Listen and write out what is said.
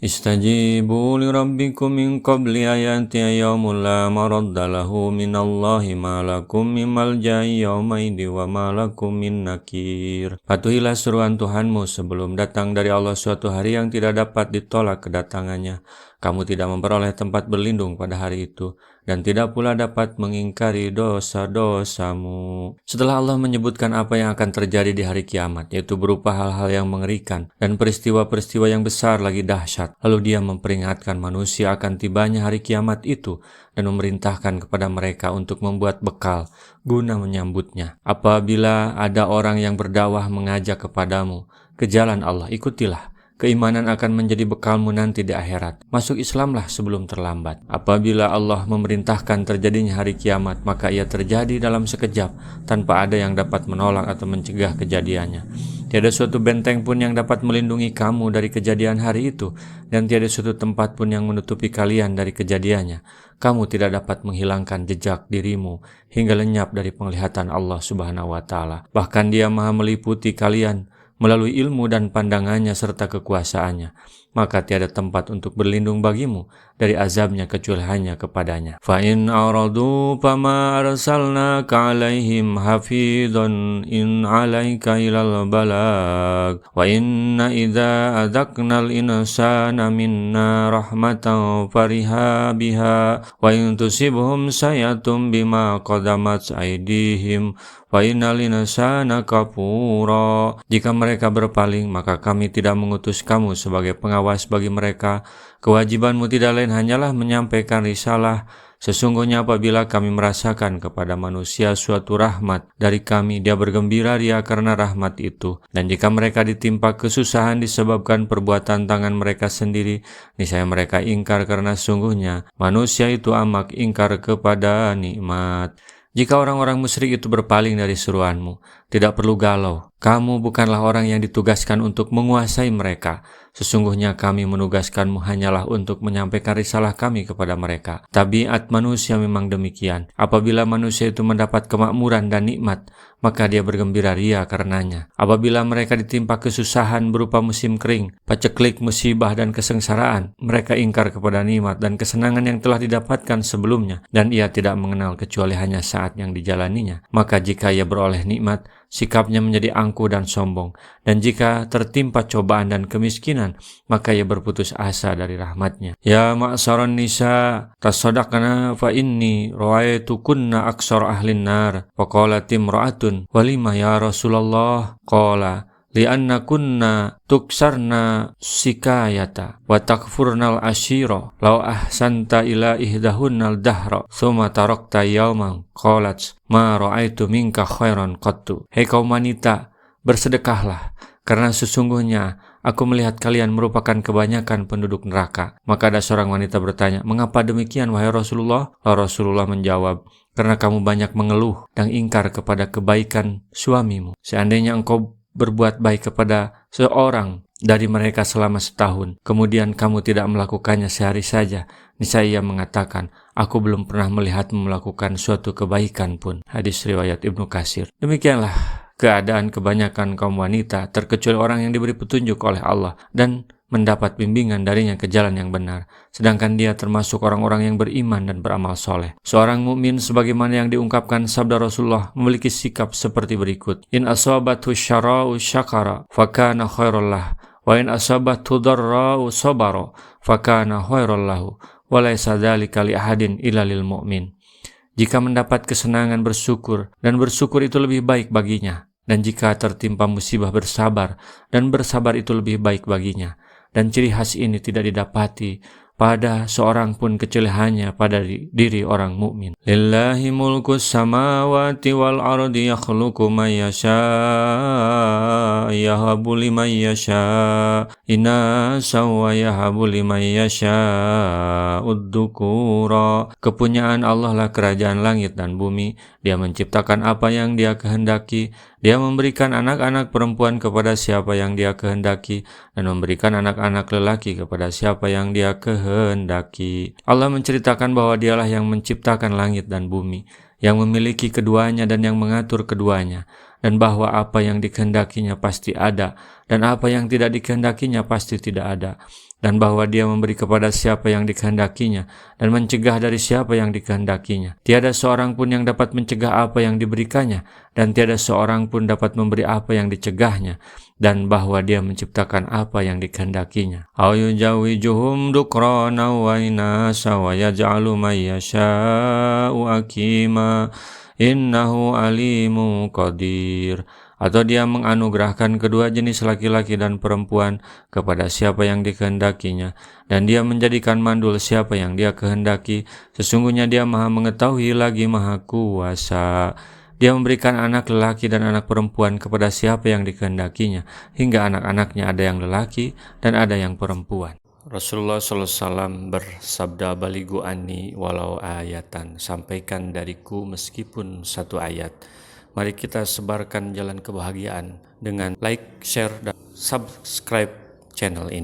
Istajibu li rabbikum min qabli ayati yawmun la maradda lahu minallahi ma lakum min malja'i yawmaidi wa ma lakum min nakir. Patuhilah seruan Tuhanmu sebelum datang dari Allah suatu hari yang tidak dapat ditolak kedatangannya. Kamu tidak memperoleh tempat berlindung pada hari itu, dan tidak pula dapat mengingkari dosa-dosamu. Setelah Allah menyebutkan apa yang akan terjadi di hari kiamat, yaitu berupa hal-hal yang mengerikan dan peristiwa-peristiwa yang besar lagi dahsyat, lalu Dia memperingatkan manusia akan tibanya hari kiamat itu dan memerintahkan kepada mereka untuk membuat bekal guna menyambutnya. Apabila ada orang yang berdakwah mengajak kepadamu ke jalan Allah, ikutilah. Keimanan akan menjadi bekalmu nanti di akhirat. Masuk Islamlah sebelum terlambat. Apabila Allah memerintahkan terjadinya hari kiamat, maka ia terjadi dalam sekejap, tanpa ada yang dapat menolak atau mencegah kejadiannya. Tiada suatu benteng pun yang dapat melindungi kamu dari kejadian hari itu, dan tiada suatu tempat pun yang menutupi kalian dari kejadiannya. Kamu tidak dapat menghilangkan jejak dirimu hingga lenyap dari penglihatan Allah Subhanahu wa Ta'ala. Bahkan Dia Maha meliputi kalian melalui ilmu dan pandangannya serta kekuasaannya, maka tiada tempat untuk berlindung bagimu dari azabnya kecuali hanya kepadanya. Fa in aradu fama arsalnaka alaihim hafidhun in alaika ilal balag wa inna idza adzaqnal insana minna rahmatan fariha biha wa in tusibhum sayatum bima qadamat aydihim wa innal insana kafura. Jika mereka berpaling, maka kami tidak mengutus kamu sebagai pengawas bagi mereka. Kewajibanmu tidak lain hanyalah menyampaikan risalah. Sesungguhnya apabila kami merasakan kepada manusia suatu rahmat dari kami, dia bergembira ria karena rahmat itu. Dan jika mereka ditimpa kesusahan disebabkan perbuatan tangan mereka sendiri, niscaya mereka ingkar karena sungguhnya manusia itu amak ingkar kepada nikmat. Jika orang-orang musyrik itu berpaling dari seruanmu, tidak perlu galau. Kamu bukanlah orang yang ditugaskan untuk menguasai mereka. Sesungguhnya kami menugaskanmu hanyalah untuk menyampaikan risalah kami kepada mereka. Tabiat manusia memang demikian. Apabila manusia itu mendapat kemakmuran dan nikmat, maka dia bergembira ria karenanya. Apabila mereka ditimpa kesusahan berupa musim kering, paceklik, musibah, dan kesengsaraan, mereka ingkar kepada nikmat dan kesenangan yang telah didapatkan sebelumnya, dan ia tidak mengenal kecuali hanya saat yang dijalaninya. Maka jika ia beroleh nikmat, sikapnya menjadi angkuh dan sombong, dan jika tertimpa cobaan dan kemiskinan, maka ia berputus asa dari rahmatnya. Ya ma'saran nisa, tasaddaqna fa inni ra'aytukunna aksar ahlin nar. Wa qalat imra'atun, walima ya Rasulullah? Qala lianna kunna tuksarna sikayata wa takfurnal ashira law ahsanta ila ihdahunnal dahra thumma tarakta yawman qalat ma ra'aitu minka khairan qattu. Hei kaum wanita, bersedekahlah, karena sesungguhnya aku melihat kalian merupakan kebanyakan penduduk neraka. Maka ada seorang wanita bertanya, mengapa demikian wahai Rasulullah? Lalu Rasulullah menjawab, karena kamu banyak mengeluh dan ingkar kepada kebaikan suamimu. Seandainya engkau berbuat baik kepada seorang dari mereka selama setahun, kemudian kamu tidak melakukannya sehari saja, niscaya ia mengatakan, aku belum pernah melihatmu melakukan suatu kebaikan pun. Hadis riwayat Ibnu Katsir. Demikianlah keadaan kebanyakan kaum wanita, terkecuali orang yang diberi petunjuk oleh Allah dan mendapat bimbingan darinya ke jalan yang benar, sedangkan dia termasuk orang-orang yang beriman dan beramal soleh. Seorang mukmin sebagaimana yang diungkapkan sabda Rasulullah memiliki sikap seperti berikut: in asabathu syara'u syakara fakana khairul lah, wa in asabathu dharra'u sabara fakana khairul lahu, wa laysa dzalika li ahadin illa lil mu'min. Jika mendapat kesenangan bersyukur, dan bersyukur itu lebih baik baginya. Dan jika tertimpa musibah bersabar, dan bersabar itu lebih baik baginya. Dan ciri khas ini tidak didapati pada seorang pun kecuali hanya pada diri orang mukmin. Lillahi mulkus samawati wal ardi yakhluqu may yasha yahabu liman yasha inasa wa yahabu liman yasha uddukura. Kepunyaan Allah lah kerajaan langit dan bumi. Dia menciptakan apa yang Dia kehendaki. Dia memberikan anak-anak perempuan kepada siapa yang Dia kehendaki, dan memberikan anak-anak lelaki kepada siapa yang Dia kehendaki. Allah menceritakan bahwa Dialah yang menciptakan langit dan bumi, yang memiliki keduanya dan yang mengatur keduanya, dan bahwa apa yang dikehendakinya pasti ada, dan apa yang tidak dikehendakinya pasti tidak ada. dan bahwa Dia memberi kepada siapa yang dikehendakinya dan mencegah dari siapa yang dikehendakinya. Tiada seorang pun yang dapat mencegah apa yang diberikannya, dan tiada seorang pun dapat memberi apa yang dicegahnya, dan bahwa Dia menciptakan apa yang dikehendakinya. Au yujawijuhum dukrana wa inasa wa yaj'alu may yasha'u aqima innahu alimu qadir. Atau Dia menganugerahkan kedua jenis laki-laki dan perempuan kepada siapa yang dikehendakinya, dan Dia menjadikan mandul siapa yang Dia kehendaki. Sesungguhnya Dia Maha mengetahui lagi Maha kuasa. Dia memberikan anak lelaki dan anak perempuan kepada siapa yang dikehendakinya, hingga anak-anaknya ada yang lelaki dan ada yang perempuan. Rasulullah SAW bersabda, "Balighu anni walau ayatan." Sampaikan dariku meskipun satu ayat. Mari kita sebarkan jalan kebahagiaan dengan like, share, dan subscribe channel ini.